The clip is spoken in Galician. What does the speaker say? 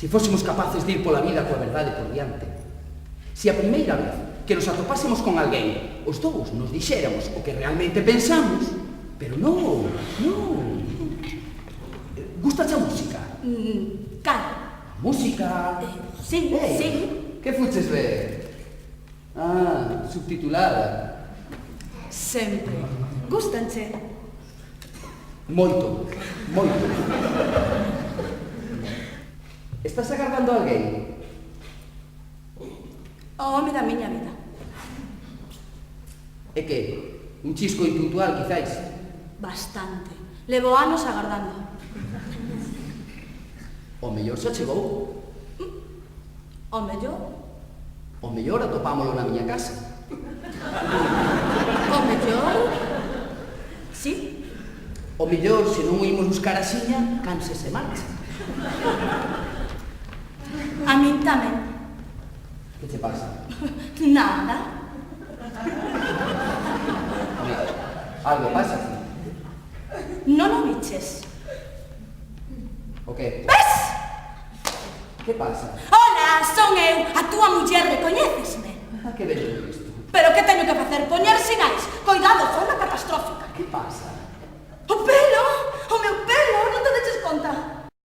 Se fósemos capaces de ir pola vida coa verdade por diante. Se a primeira vez que nos atopásemos con alguén, os dous nos dixéramos o que realmente pensamos, pero non. Gustache a música? Cal? A música? Sí. Que fuches ver? Ah, subtitulada. Sempre. Gustanche? Moito. Estás agardando a alguén? O home da miña vida. E que? Un chisco impuntual, quizáis? Bastante. Levo anos agardando. O mellor xa chegou. O mellor? O mellor atopámolo na miña casa. O mellor? Sí. O mellor, se non o imos buscar a xiña, canse se marcha. A min tamén. Que te pasa? Nada. Algo pasa, ti? Non o biches. O que? Ves? Que pasa? Hola, son eu, a túa muller, recoñécesme. A que veño isto? Pero que teño que facer? Poñer sinais. Coidado, foi unha catastrófica. Que pasa? O pelo! O meu pelo! Non te deches conta?